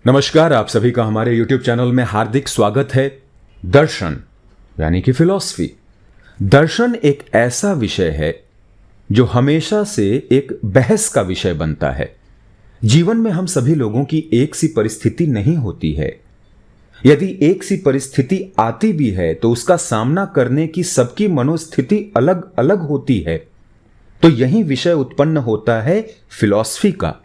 नमस्कार, आप सभी का हमारे YouTube चैनल में हार्दिक स्वागत है। दर्शन यानी कि फिलॉसफी। दर्शन एक ऐसा विषय है जो हमेशा से एक बहस का विषय बनता है। जीवन में हम सभी लोगों की एक सी परिस्थिति नहीं होती है। यदि एक सी परिस्थिति आती भी है तो उसका सामना करने की सबकी मनोस्थिति अलग अलग होती है। तो यही विषय उत्पन्न होता है फिलॉसफी का,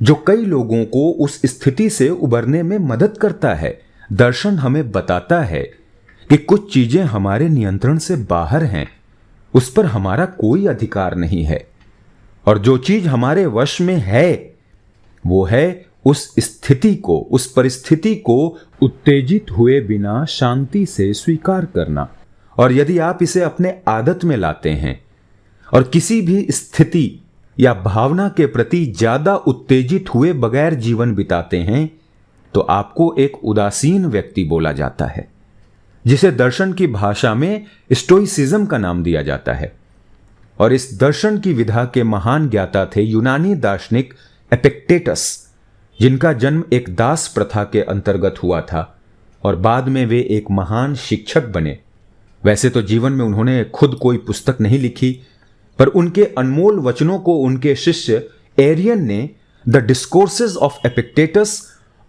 जो कई लोगों को उस स्थिति से उबरने में मदद करता है। दर्शन हमें बताता है कि कुछ चीजें हमारे नियंत्रण से बाहर हैं, उस पर हमारा कोई अधिकार नहीं है, और जो चीज हमारे वश में है वो है उस स्थिति को, उस परिस्थिति को उत्तेजित हुए बिना शांति से स्वीकार करना। और यदि आप इसे अपने आदत में लाते हैं और किसी भी स्थिति या भावना के प्रति ज्यादा उत्तेजित हुए बगैर जीवन बिताते हैं तो आपको एक उदासीन व्यक्ति बोला जाता है, जिसे दर्शन की भाषा में स्टोइसिज्म का नाम दिया जाता है। और इस दर्शन की विधा के महान ज्ञाता थे यूनानी दार्शनिक एपिक्टेटस, जिनका जन्म एक दास प्रथा के अंतर्गत हुआ था और बाद में वे एक महान शिक्षक बने। वैसे तो जीवन में उन्होंने खुद कोई पुस्तक नहीं लिखी, पर उनके अनमोल वचनों को उनके शिष्य एरियन ने द डिस्कोर्सेस ऑफ एपिक्टेटस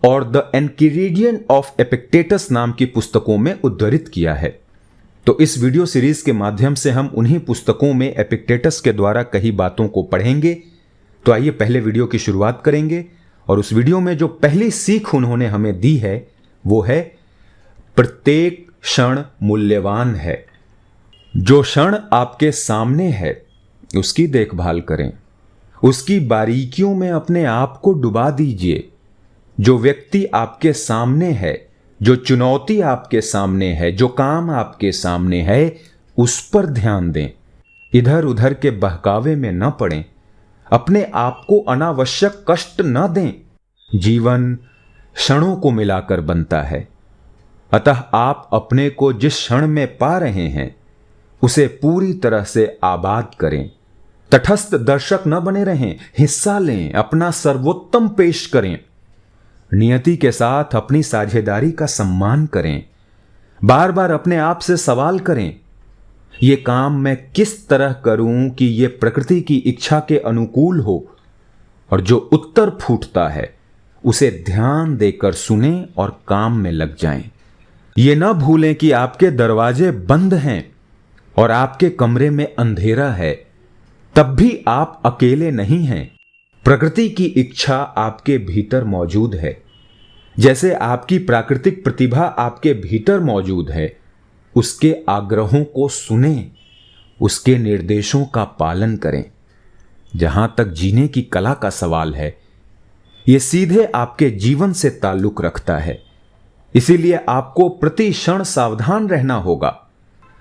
और द एनकिरिडियन ऑफ एपिक्टेटस नाम की पुस्तकों में उद्धृत किया है। तो इस वीडियो सीरीज के माध्यम से हम उन्हीं पुस्तकों में एपिक्टेटस के द्वारा कही बातों को पढ़ेंगे। तो आइए पहले वीडियो की शुरुआत करेंगे, और उस वीडियो में जो पहली सीख उन्होंने हमें दी है वो है प्रत्येक क्षण मूल्यवान है। जो क्षण आपके सामने है उसकी देखभाल करें, उसकी बारीकियों में अपने आप को डुबा दीजिए। जो व्यक्ति आपके सामने है, जो चुनौती आपके सामने है, जो काम आपके सामने है, उस पर ध्यान दें। इधर उधर के बहकावे में न पड़ें, अपने आप को अनावश्यक कष्ट न दें। जीवन क्षणों को मिलाकर बनता है, अतः आप अपने को जिस क्षण में पा रहे हैं उसे पूरी तरह से आबाद करें। तटस्थ दर्शक न बने रहें, हिस्सा लें, अपना सर्वोत्तम पेश करें। नियति के साथ अपनी साझेदारी का सम्मान करें। बार बार अपने आप से सवाल करें, ये काम मैं किस तरह करूं कि ये प्रकृति की इच्छा के अनुकूल हो। और जो उत्तर फूटता है उसे ध्यान देकर सुने और काम में लग जाएं। ये न भूलें कि आपके दरवाजे बंद हैं और आपके कमरे में अंधेरा है, तब भी आप अकेले नहीं हैं। प्रकृति की इच्छा आपके भीतर मौजूद है। जैसे आपकी प्राकृतिक प्रतिभा आपके भीतर मौजूद है, उसके आग्रहों को सुनें, उसके निर्देशों का पालन करें। जहां तक जीने की कला का सवाल है, यह सीधे आपके जीवन से ताल्लुक रखता है। इसीलिए आपको प्रति क्षण सावधान रहना होगा,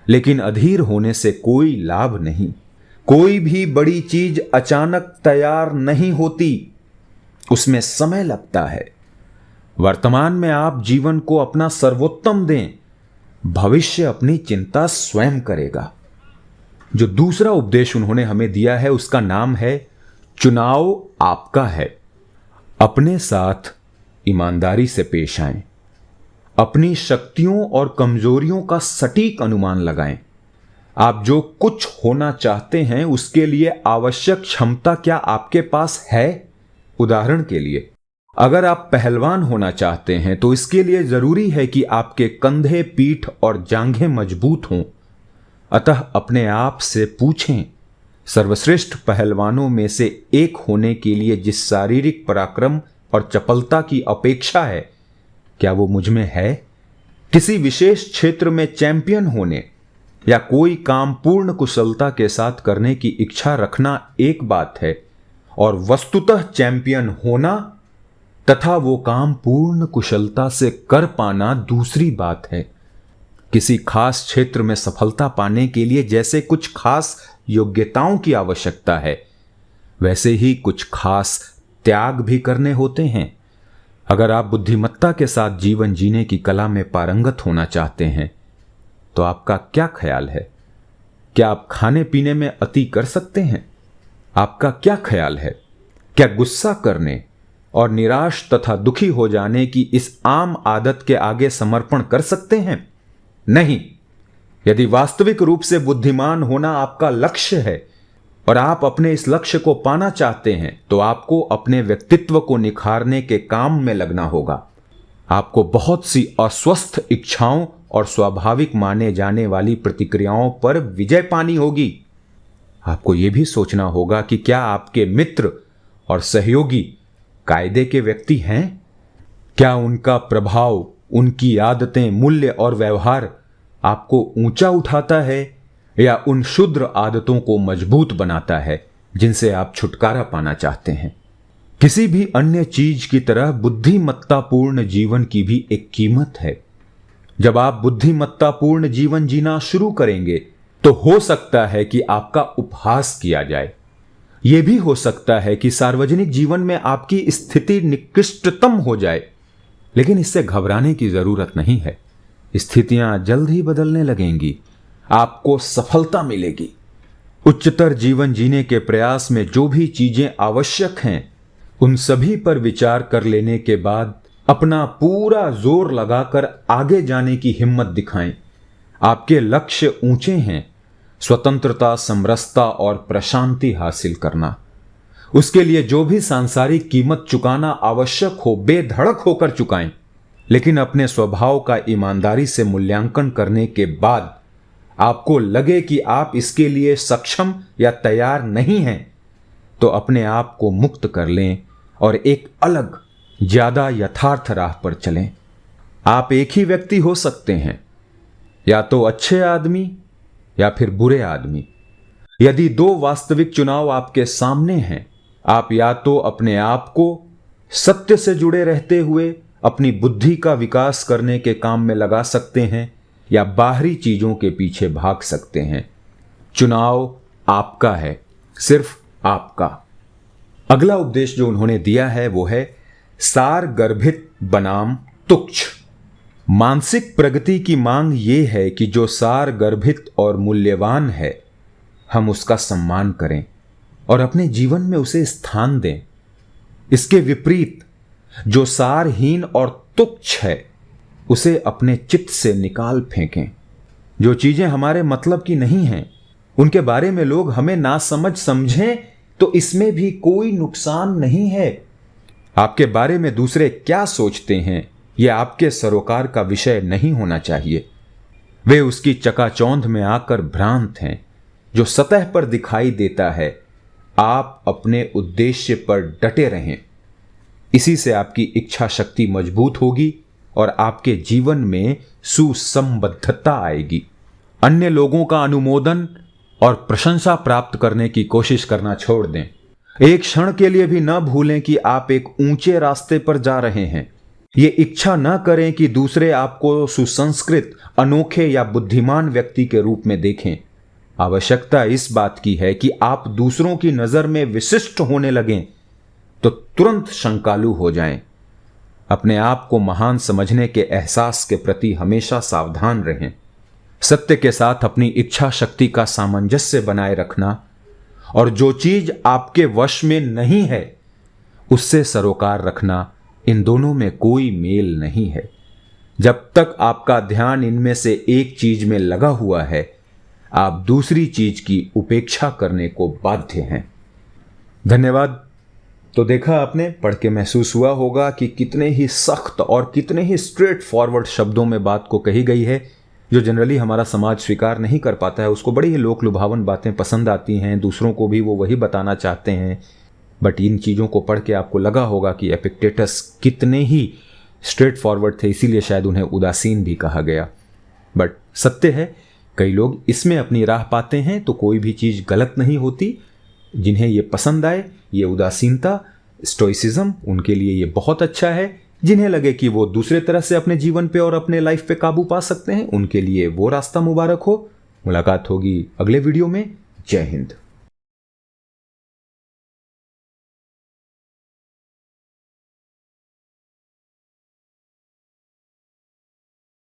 लेकिन अधीर होने से कोई लाभ नहीं। कोई भी बड़ी चीज अचानक तैयार नहीं होती, उसमें समय लगता है। वर्तमान में आप जीवन को अपना सर्वोत्तम दें, भविष्य अपनी चिंता स्वयं करेगा। जो दूसरा उपदेश उन्होंने हमें दिया है उसका नाम है चुनाव आपका है। अपने साथ ईमानदारी से पेश आएं, अपनी शक्तियों और कमजोरियों का सटीक अनुमान लगाएं। आप जो कुछ होना चाहते हैं उसके लिए आवश्यक क्षमता क्या आपके पास है? उदाहरण के लिए, अगर आप पहलवान होना चाहते हैं तो इसके लिए जरूरी है कि आपके कंधे, पीठ और जांघें मजबूत हों। अतः अपने आप से पूछें, सर्वश्रेष्ठ पहलवानों में से एक होने के लिए जिस शारीरिक पराक्रम और चपलता की अपेक्षा है, क्या वो मुझ में है? किसी विशेष क्षेत्र में चैंपियन होने या कोई काम पूर्ण कुशलता के साथ करने की इच्छा रखना एक बात है, और वस्तुतः चैंपियन होना तथा वो काम पूर्ण कुशलता से कर पाना दूसरी बात है। किसी खास क्षेत्र में सफलता पाने के लिए जैसे कुछ खास योग्यताओं की आवश्यकता है, वैसे ही कुछ खास त्याग भी करने होते हैं। अगर आप बुद्धिमत्ता के साथ जीवन जीने की कला में पारंगत होना चाहते हैं तो आपका क्या ख्याल है? क्या आप खाने पीने में अति कर सकते हैं? आपका क्या ख्याल है? क्या गुस्सा करने, और निराश तथा दुखी हो जाने की इस आम आदत के आगे समर्पण कर सकते हैं? नहीं। यदि वास्तविक रूप से बुद्धिमान होना आपका लक्ष्य है और आप अपने इस लक्ष्य को पाना चाहते हैं, तो आपको अपने व्यक्तित्व को निखारने के काम में लगना होगा। आपको बहुत सी अस्वस्थ इच्छाओं और स्वाभाविक माने जाने वाली प्रतिक्रियाओं पर विजय पानी होगी। आपको यह भी सोचना होगा कि क्या आपके मित्र और सहयोगी कायदे के व्यक्ति हैं? क्या उनका प्रभाव, उनकी आदतें, मूल्य और व्यवहार आपको ऊंचा उठाता है या उन क्षुद्र आदतों को मजबूत बनाता है जिनसे आप छुटकारा पाना चाहते हैं? किसी भी अन्य चीज की तरह बुद्धिमत्तापूर्ण जीवन की भी एक कीमत है। जब आप बुद्धिमत्तापूर्ण जीवन जीना शुरू करेंगे तो हो सकता है कि आपका उपहास किया जाए। यह भी हो सकता है कि सार्वजनिक जीवन में आपकी स्थिति निकृष्टतम हो जाए, लेकिन इससे घबराने की जरूरत नहीं है। स्थितियां जल्द ही बदलने लगेंगी, आपको सफलता मिलेगी। उच्चतर जीवन जीने के प्रयास में जो भी चीजें आवश्यक हैं, उन सभी पर विचार कर लेने के बाद अपना पूरा जोर लगाकर आगे जाने की हिम्मत दिखाएं। आपके लक्ष्य ऊंचे हैं, स्वतंत्रता, समरसता और प्रशांति हासिल करना। उसके लिए जो भी सांसारिक कीमत चुकाना आवश्यक हो, बेधड़क होकर चुकाएं, लेकिन अपने स्वभाव का ईमानदारी से मूल्यांकन करने के बाद आपको लगे कि आप इसके लिए सक्षम या तैयार नहीं हैं, तो अपने आप को मुक्त कर लें और एक अलग, ज्यादा यथार्थ राह पर चलें। आप एक ही व्यक्ति हो सकते हैं, या तो अच्छे आदमी या फिर बुरे आदमी। यदि दो वास्तविक चुनाव आपके सामने हैं, आप या तो अपने आप को सत्य से जुड़े रहते हुए अपनी बुद्धि का विकास करने के काम में लगा सकते हैं, या बाहरी चीजों के पीछे भाग सकते हैं। चुनाव आपका है, सिर्फ आपका। अगला उपदेश जो उन्होंने दिया है वो है सार गर्भित बनाम तुच्छ। मानसिक प्रगति की मांग ये है कि जो सार गर्भित और मूल्यवान है, हम उसका सम्मान करें और अपने जीवन में उसे स्थान दें। इसके विपरीत जो सारहीन और तुच्छ है, उसे अपने चित्त से निकाल फेंकें। जो चीजें हमारे मतलब की नहीं हैं, उनके बारे में लोग हमें नासमझ समझें तो इसमें भी कोई नुकसान नहीं है। आपके बारे में दूसरे क्या सोचते हैं, यह आपके सरोकार का विषय नहीं होना चाहिए। वे उसकी चकाचौंध में आकर भ्रांत हैं। जो सतह पर दिखाई देता है, आप अपने उद्देश्य पर डटे रहें। इसी से आपकी इच्छा शक्ति मजबूत होगी और आपके जीवन में सुसंबद्धता आएगी। अन्य लोगों का अनुमोदन और प्रशंसा प्राप्त करने की कोशिश करना छोड़ दें। एक क्षण के लिए भी न भूलें कि आप एक ऊंचे रास्ते पर जा रहे हैं। ये इच्छा न करें कि दूसरे आपको सुसंस्कृत, अनोखे या बुद्धिमान व्यक्ति के रूप में देखें। आवश्यकता इस बात की है कि आप दूसरों की नजर में विशिष्ट होने लगें तो तुरंत शंकालु हो जाएं। अपने आप को महान समझने के एहसास के प्रति हमेशा सावधान रहें। सत्य के साथ अपनी इच्छा शक्ति का सामंजस्य बनाए रखना और जो चीज आपके वश में नहीं है उससे सरोकार रखना, इन दोनों में कोई मेल नहीं है। जब तक आपका ध्यान इनमें से एक चीज में लगा हुआ है, आप दूसरी चीज की उपेक्षा करने को बाध्य हैं। धन्यवाद। तो देखा आपने, पढ़ के महसूस हुआ होगा कि कितने ही सख्त और कितने ही स्ट्रेट फॉरवर्ड शब्दों में बात को कही गई है, जो जनरली हमारा समाज स्वीकार नहीं कर पाता है। उसको बड़ी ही लोक लुभावन बातें पसंद आती हैं, दूसरों को भी वो वही बताना चाहते हैं। बट इन चीज़ों को पढ़ के आपको लगा होगा कि एपिक्टेटस कितने ही स्ट्रेट फॉरवर्ड थे, इसीलिए शायद उन्हें उदासीन भी कहा गया। बट सत्य है, कई लोग इसमें अपनी राह पाते हैं, तो कोई भी चीज़ गलत नहीं होती। जिन्हें ये पसंद आए, ये उदासीनता, स्टोइसिज्म, उनके लिए ये बहुत अच्छा है। जिन्हें लगे कि वो दूसरे तरह से अपने जीवन पे और अपने लाइफ पे काबू पा सकते हैं, उनके लिए वो रास्ता मुबारक हो। मुलाकात होगी अगले वीडियो में। जय हिंद।